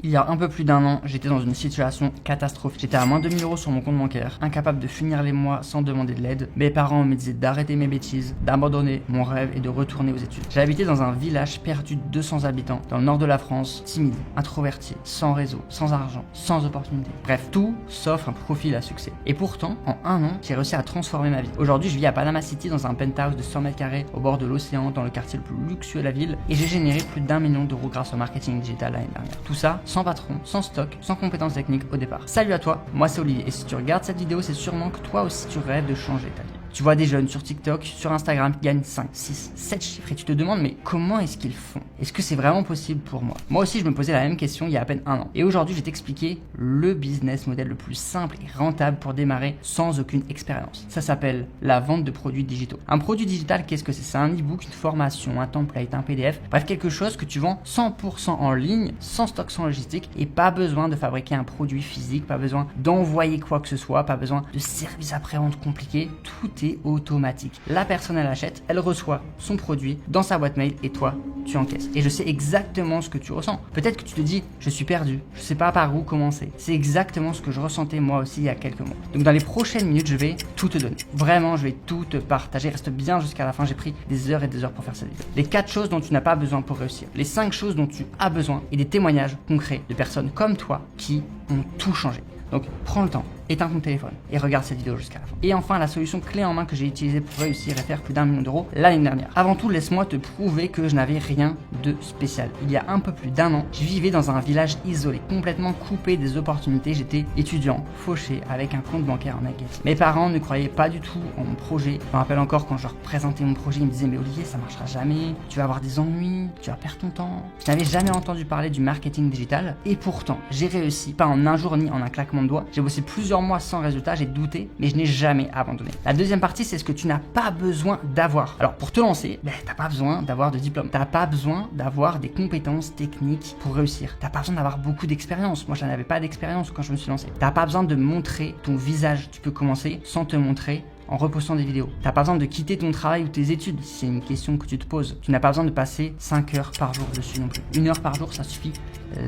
Il y a un peu plus d'un an, j'étais dans une situation catastrophique. J'étais à moins de 2000 € sur mon compte bancaire, incapable de finir les mois sans demander de l'aide. Mes parents me disaient d'arrêter mes bêtises, d'abandonner mon rêve et de retourner aux études. J'habitais dans un village perdu de 200 habitants, dans le nord de la France, timide, introverti, sans réseau, sans argent, sans opportunité. Bref, tout sauf un profil à succès. Et pourtant, en un an, j'ai réussi à transformer ma vie. Aujourd'hui, je vis à Panama City dans un penthouse de 100 mètres carrés au bord de l'océan, dans le quartier le plus luxueux de la ville, et j'ai généré plus d'1 million d'euros grâce au marketing digital l'année dernière. Tout ça sans patron, sans stock, sans compétences techniques au départ. Salut à toi, moi c'est Olivier, et si tu regardes cette vidéo, c'est sûrement que toi aussi tu rêves de changer ta vie. Tu vois des jeunes sur TikTok, sur Instagram qui gagnent 5, 6, 7 chiffres et tu te demandes mais comment est-ce qu'ils font? Est-ce que c'est vraiment possible pour moi? Moi aussi je me posais la même question il y a à peine un an. Et aujourd'hui je vais t'expliquer le business model le plus simple et rentable pour démarrer sans aucune expérience. Ça s'appelle la vente de produits digitaux. Un produit digital, qu'est-ce que c'est? C'est un e-book, une formation, un template, un PDF, bref quelque chose que tu vends 100% en ligne, sans stock, sans logistique et pas besoin de fabriquer un produit physique, pas besoin d'envoyer quoi que ce soit, pas besoin de services après-vente compliqués, tout est automatique. La personne elle achète, elle reçoit son produit dans sa boîte mail et toi tu encaisses. Et je sais exactement ce que tu ressens. Peut-être que tu te dis je suis perdu, je sais pas par où commencer. C'est exactement ce que je ressentais moi aussi il y a quelques mois. Donc dans les prochaines minutes je vais tout te donner. Vraiment je vais tout te partager. Reste bien jusqu'à la fin, j'ai pris des heures et des heures pour faire cette vidéo. Les 4 choses dont tu n'as pas besoin pour réussir. Les 5 choses dont tu as besoin et des témoignages concrets de personnes comme toi qui ont tout changé. Donc prends le temps, éteins ton téléphone et regarde cette vidéo jusqu'à la fin. Et enfin la solution clé en main que j'ai utilisée pour réussir et faire plus d'1 million d'euros l'année dernière. Avant tout, laisse-moi te prouver que je n'avais rien de spécial. Il y a un peu plus d'un an, je vivais dans un village isolé, complètement coupé des opportunités. J'étais étudiant, fauché, avec un compte bancaire en négatif. Mes parents ne croyaient pas du tout en mon projet. Je me rappelle encore quand je leur présentais mon projet, ils me disaient mais Olivier ça marchera jamais, tu vas avoir des ennuis, tu vas perdre ton temps. Je n'avais jamais entendu parler du marketing digital et pourtant j'ai réussi, pas en un jour ni en un claquement de doigts. J'ai bossé plusieurs mois sans résultat, j'ai douté, mais je n'ai jamais abandonné. La deuxième partie, c'est ce que tu n'as pas besoin d'avoir. Alors pour te lancer, t'as pas besoin d'avoir de diplôme, t'as pas besoin d'avoir des compétences techniques pour réussir. T'as pas besoin d'avoir beaucoup d'expérience. Moi, j'en avais pas d'expérience quand je me suis lancé. T'as pas besoin de montrer ton visage. Tu peux commencer sans te montrer, en repostant des vidéos. T'as pas besoin de quitter ton travail ou tes études si c'est une question que tu te poses. Tu n'as pas besoin de passer 5 heures par jour dessus non plus. 1 heure par jour, ça suffit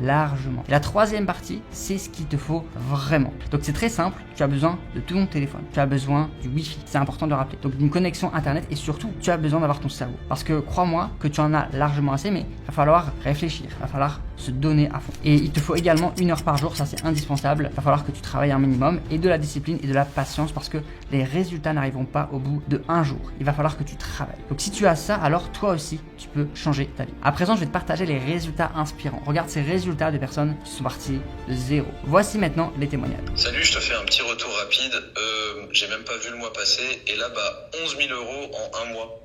largement. Et la troisième partie, c'est ce qu'il te faut vraiment. Donc c'est très simple, tu as besoin de ton téléphone. Tu as besoin du Wi-Fi, c'est important de le rappeler. Donc d'une connexion internet et surtout, tu as besoin d'avoir ton cerveau. Parce que crois-moi que tu en as largement assez, mais il va falloir réfléchir, il va falloir se donner à fond. Et il te faut également 1 heure par jour, ça c'est indispensable. Il va falloir que tu travailles un minimum et de la discipline et de la patience parce que les résultats n'arriveront pas au bout de un jour. Il va falloir que tu travailles. Donc si tu as ça, alors toi aussi, tu peux changer ta vie. À présent, je vais te partager les résultats inspirants. Regarde ces résultats de personnes qui sont parties de zéro. Voici maintenant les témoignages. Salut, je te fais un petit retour rapide. J'ai même pas vu le mois passer et là, 11 000 € en un mois.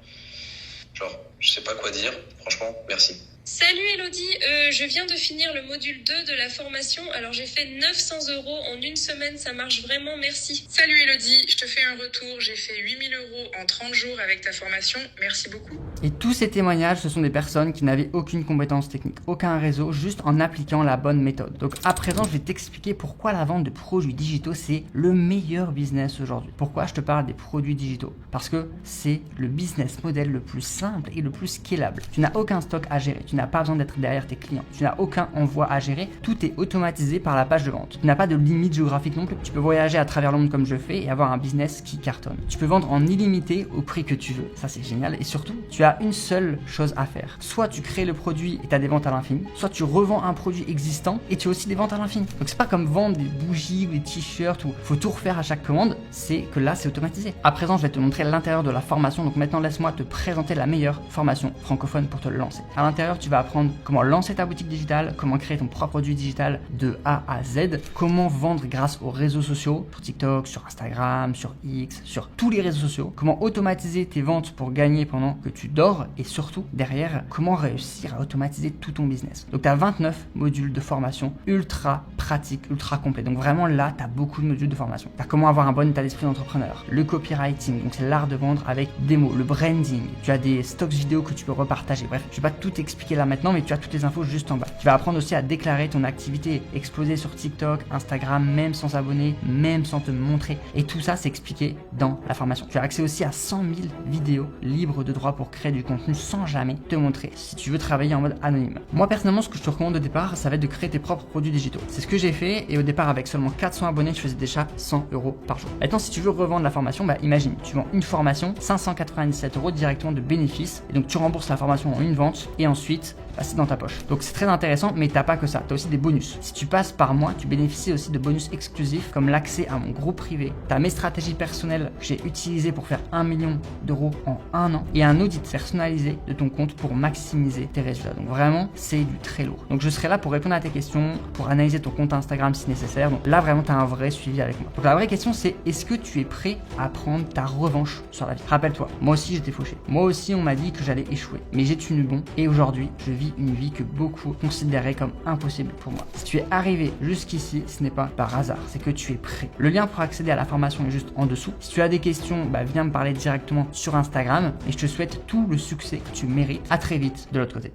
Genre, je sais pas quoi dire. Franchement, merci. Salut Elodie, je viens de finir le module 2 de la formation, alors j'ai fait 900 € en une semaine, ça marche vraiment, merci. Salut Elodie, je te fais un retour, j'ai fait 8 000 € en 30 jours avec ta formation, merci beaucoup. Et tous ces témoignages, ce sont des personnes qui n'avaient aucune compétence technique, aucun réseau, juste en appliquant la bonne méthode. Donc à présent, je vais t'expliquer pourquoi la vente de produits digitaux, c'est le meilleur business aujourd'hui. Pourquoi je te parle des produits digitaux? Parce que c'est le business model le plus simple et le plus scalable. Tu n'as aucun stock à gérer, tu n'as pas besoin d'être derrière tes clients, tu n'as aucun envoi à gérer, tout est automatisé par la page de vente. Tu n'as pas de limite géographique non plus. Tu peux voyager à travers le monde comme je fais et avoir un business qui cartonne. Tu peux vendre en illimité au prix que tu veux, ça c'est génial. Et surtout, tu as une seule chose à faire. Soit tu crées le produit et tu as des ventes à l'infini, soit tu revends un produit existant et tu as aussi des ventes à l'infini. Donc c'est pas comme vendre des bougies ou des t-shirts où faut tout refaire à chaque commande, c'est que là c'est automatisé. À présent, je vais te montrer l'intérieur de la formation, donc maintenant laisse-moi te présenter la meilleure formation francophone pour te le lancer. À l'intérieur, tu vas apprendre comment lancer ta boutique digitale, comment créer ton propre produit digital de A à Z, comment vendre grâce aux réseaux sociaux, sur TikTok, sur Instagram, sur X, sur tous les réseaux sociaux, comment automatiser tes ventes pour gagner pendant que tu dors et surtout derrière, comment réussir à automatiser tout ton business. Donc tu as 29 modules de formation ultra pratique, ultra complet. Donc vraiment là, tu as beaucoup de modules de formation. Tu as comment avoir un bon état d'esprit d'entrepreneur, le copywriting, donc c'est l'art de vendre avec des mots, le branding, tu as des stocks vidéo que tu peux repartager. Bref, je vais pas tout expliquer là maintenant, mais tu as toutes les infos juste en bas. Tu vas apprendre aussi à déclarer ton activité, exploser sur TikTok, Instagram, même sans s'abonner, même sans te montrer. Et tout ça, c'est expliqué dans la formation. Tu as accès aussi à 100 000 vidéos libres de droit pour créer du contenu sans jamais te montrer si tu veux travailler en mode anonyme. Moi, personnellement, ce que je te recommande au départ, ça va être de créer tes propres produits digitaux. C'est ce que j'ai fait et au départ, avec seulement 400 abonnés, je faisais déjà 100 € par jour. Maintenant, si tu veux revendre la formation, imagine, tu vends une formation, 597 € directement de bénéfices et donc tu rembourses la formation en une vente et ensuite, c'est dans ta poche. Donc c'est très intéressant, mais t'as pas que ça, t'as aussi des bonus. Si tu passes par moi, tu bénéficies aussi de bonus exclusifs comme l'accès à mon groupe privé, t'as mes stratégies personnelles que j'ai utilisées pour faire 1 million d'euros en un an et un audit personnalisé de ton compte pour maximiser tes résultats. Donc vraiment, c'est du très lourd. Donc je serai là pour répondre à tes questions, pour analyser ton compte Instagram si nécessaire. Donc là vraiment, t'as un vrai suivi avec moi. Donc la vraie question c'est, est-ce que tu es prêt à prendre ta revanche sur la vie? Rappelle-toi, moi aussi j'étais fauché. Moi aussi on m'a dit que j'allais échouer. Mais j'ai tenu bon et aujourd'hui, je vis une vie que beaucoup considéraient comme impossible pour moi. Si tu es arrivé jusqu'ici, ce n'est pas par hasard, c'est que tu es prêt. Le lien pour accéder à la formation est juste en dessous. Si tu as des questions, viens me parler directement sur Instagram et je te souhaite tout le succès que tu mérites. À très vite de l'autre côté.